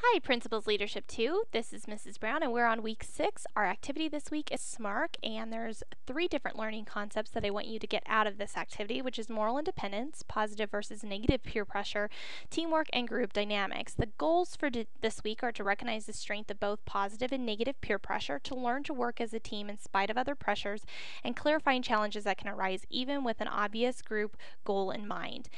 Hi, Principals Leadership 2. This is Mrs. Brown, and we're on week 6. Our activity this week is SMARK, and there's 3 different learning concepts that I want you to get out of this activity, which is moral independence, positive versus negative peer pressure, teamwork, and group dynamics. The goals for this week are to recognize the strength of both positive and negative peer pressure, to learn to work as a team in spite of other pressures, and clarifying challenges that can arise even with an obvious group goal in mind.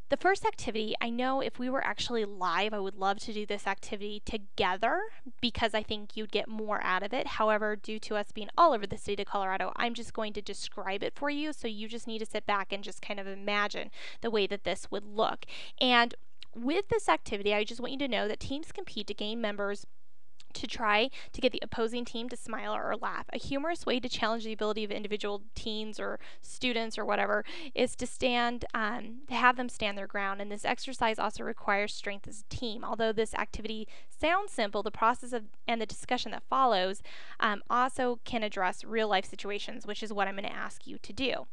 The first activity, I know if we were actually live, I would love to do this activity together because I think you'd get more out of it. However, due to us being all over the state of Colorado, I'm just going to describe it for you. So you just need to sit back and just kind of imagine the way that this would look. And with this activity, I just want you to know that teams compete to gain members to try to get the opposing team to smile or laugh. A humorous way to challenge the ability of individual teens or students or whatever is to have them stand their ground. And this exercise also requires strength as a team. Although this activity sounds simple, the process and the discussion that follows also can address real life situations, which is what I'm going to ask you to do.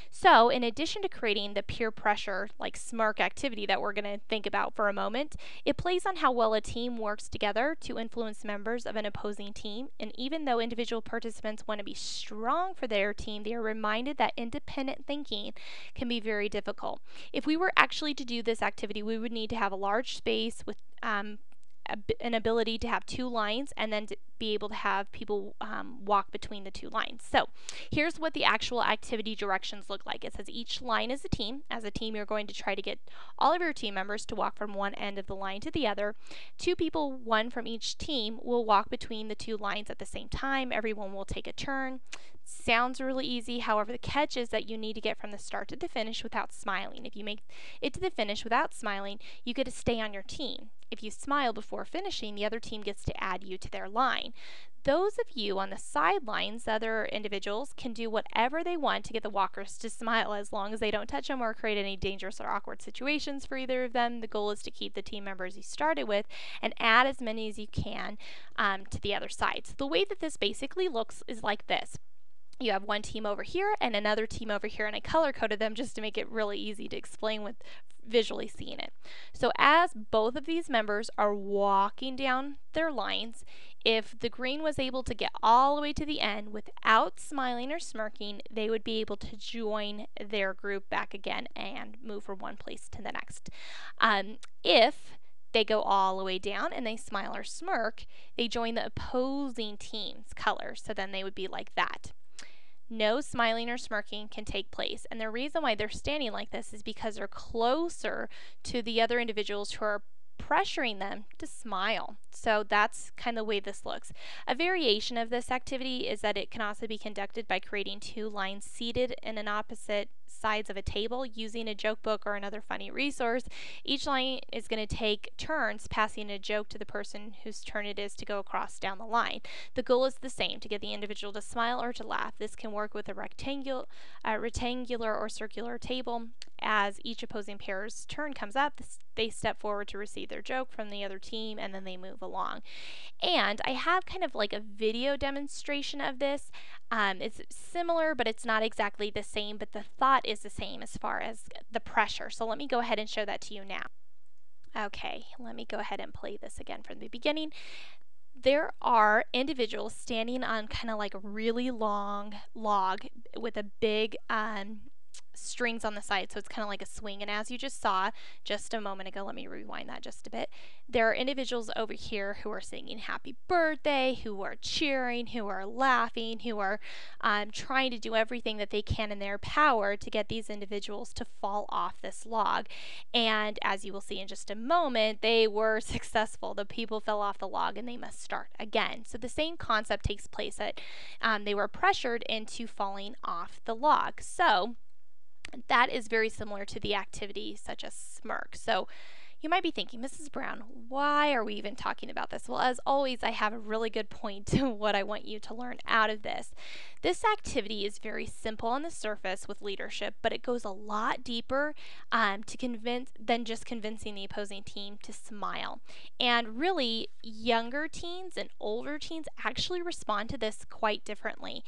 So, in addition to creating the peer pressure, like SMARK activity that we're going to think about for a moment, it plays on how well a team works together to influence members of an opposing team. And even though individual participants want to be strong for their team, they are reminded that independent thinking can be very difficult. If we were actually to do this activity, we would need to have a large space with an ability to have 2 lines and then to be able to have people walk between the 2 lines. So here's what the actual activity directions look like. It says each line is a team. As a team, you're going to try to get all of your team members to walk from one end of the line to the other. 2 people, 1 from each team, will walk between the 2 lines at the same time. Everyone will take a turn. Sounds really easy. However, the catch is that you need to get from the start to the finish without smiling. If you make it to the finish without smiling, you get to stay on your team. If you smile before finishing, the other team gets to add you to their line. Those of you on the sidelines, other individuals, can do whatever they want to get the walkers to smile as long as they don't touch them or create any dangerous or awkward situations for either of them. The goal is to keep the team members you started with and add as many as you can to the other side. So the way that this basically looks is like this. You have one team over here and another team over here, and I color-coded them just to make it really easy to explain with visually seeing it. So as both of these members are walking down their lines, if the green was able to get all the way to the end without smiling or smirking, they would be able to join their group back again and move from one place to the next. If they go all the way down and they smile or smirk, they join the opposing team's color, so then they would be like that. No smiling or smirking can take place. And the reason why they're standing like this is because they're closer to the other individuals who are pressuring them to smile. So that's kind of the way this looks. A variation of this activity is that it can also be conducted by creating 2 lines seated in an opposite sides of a table using a joke book or another funny resource. Each line is going to take turns passing a joke to the person whose turn it is to go across down the line. The goal is the same, to get the individual to smile or to laugh. This can work with a rectangular or circular table. As each opposing pair's turn comes up, they step forward to receive their joke from the other team, and then they move along. And I have kind of like a video demonstration of this. It's similar, but it's not exactly the same, but the thought is the same as far as the pressure. So let me go ahead and show that to you now. Okay, let me go ahead and play this again from the beginning. There are individuals standing on kind of like a really long log with a big strings on the side, so it's kind of like a swing. And as you just saw just a moment ago, let me rewind that just a bit, there are individuals over here who are singing happy birthday, who are cheering, who are laughing, who are trying to do everything that they can in their power to get these individuals to fall off this log. And as you will see in just a moment, they were successful. The people fell off the log and they must start again. So the same concept takes place, that they were pressured into falling off the log. So that is very similar to the activity such as SMARK. So you might be thinking, Mrs. Brown, why are we even talking about this? Well, as always, I have a really good point to what I want you to learn out of this. This activity is very simple on the surface with leadership, but it goes a lot deeper than just convincing the opposing team to smile. And really, younger teens and older teens actually respond to this quite differently.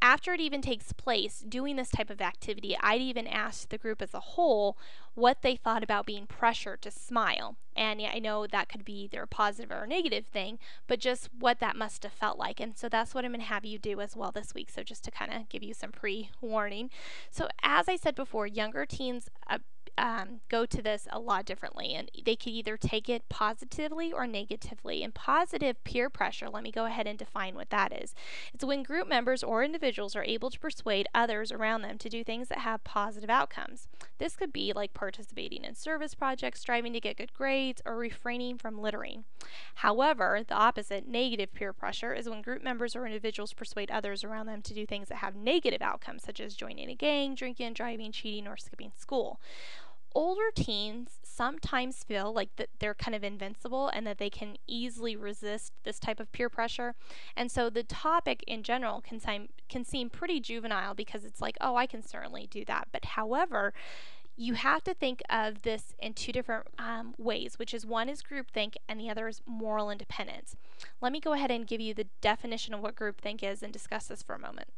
after it even takes place, doing this type of activity, I'd even ask the group as a whole what they thought about being pressured to smile. And yeah, I know that could be either a positive or a negative thing, but just what that must have felt like. And so that's what I'm going to have you do as well this week. So just to kind of give you some pre-warning. So as I said before, younger teens go to this a lot differently, and they could either take it positively or negatively. And positive peer pressure, let me go ahead and define what that is. It's when group members or individuals are able to persuade others around them to do things that have positive outcomes. This could be like participating in service projects, striving to get good grades, or refraining from littering. However, the opposite, negative peer pressure, is when group members or individuals persuade others around them to do things that have negative outcomes, such as joining a gang, drinking, driving, cheating, or skipping school. Older teens sometimes feel like that they're kind of invincible and that they can easily resist this type of peer pressure. And so the topic in general can seem pretty juvenile because it's like, oh, I can certainly do that. But however, you have to think of this in two different ways, which is one is groupthink and the other is moral independence. Let me go ahead and give you the definition of what groupthink is and discuss this for a moment.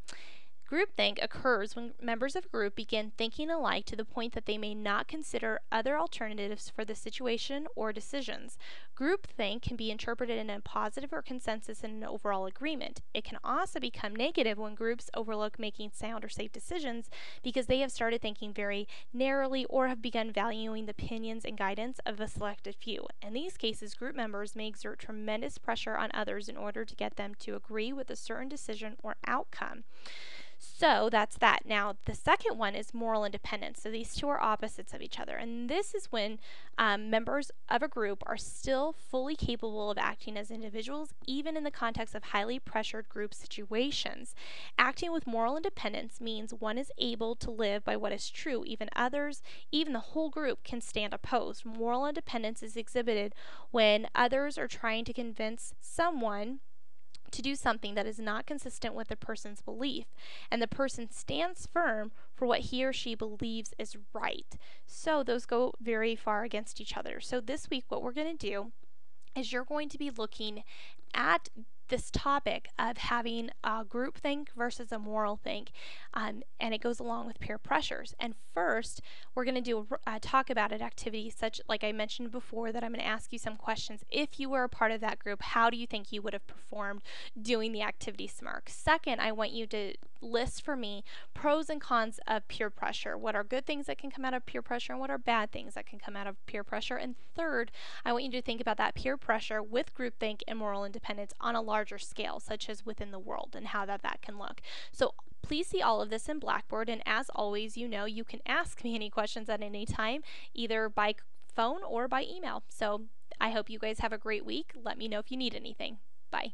Groupthink occurs when members of a group begin thinking alike to the point that they may not consider other alternatives for the situation or decisions. Groupthink can be interpreted in a positive or consensus and an overall agreement. It can also become negative when groups overlook making sound or safe decisions because they have started thinking very narrowly or have begun valuing the opinions and guidance of a selected few. In these cases, group members may exert tremendous pressure on others in order to get them to agree with a certain decision or outcome. So that's that. Now, the second one is moral independence. So these two are opposites of each other. And this is when members of a group are still fully capable of acting as individuals, even in the context of highly pressured group situations. Acting with moral independence means one is able to live by what is true. Even the whole group can stand opposed. Moral independence is exhibited when others are trying to convince someone to do something that is not consistent with the person's belief, and the person stands firm for what he or she believes is right. So those go very far against each other. So this week what we're going to do is you're going to be looking at this topic of having a group think versus a moral think, and it goes along with peer pressures. And first, we're going to do talk about an activity such, like I mentioned before, that I'm going to ask you some questions. If you were a part of that group, how do you think you would have performed doing the activity SMARC? Second, I want you to list for me pros and cons of peer pressure. What are good things that can come out of peer pressure and what are bad things that can come out of peer pressure? And third, I want you to think about that peer pressure with groupthink and moral independence on a larger scale, such as within the world, and how that can look. So please see all of this in Blackboard, and as always, you know you can ask me any questions at any time, either by phone or by email. So I hope you guys have a great week. Let me know if you need anything. Bye.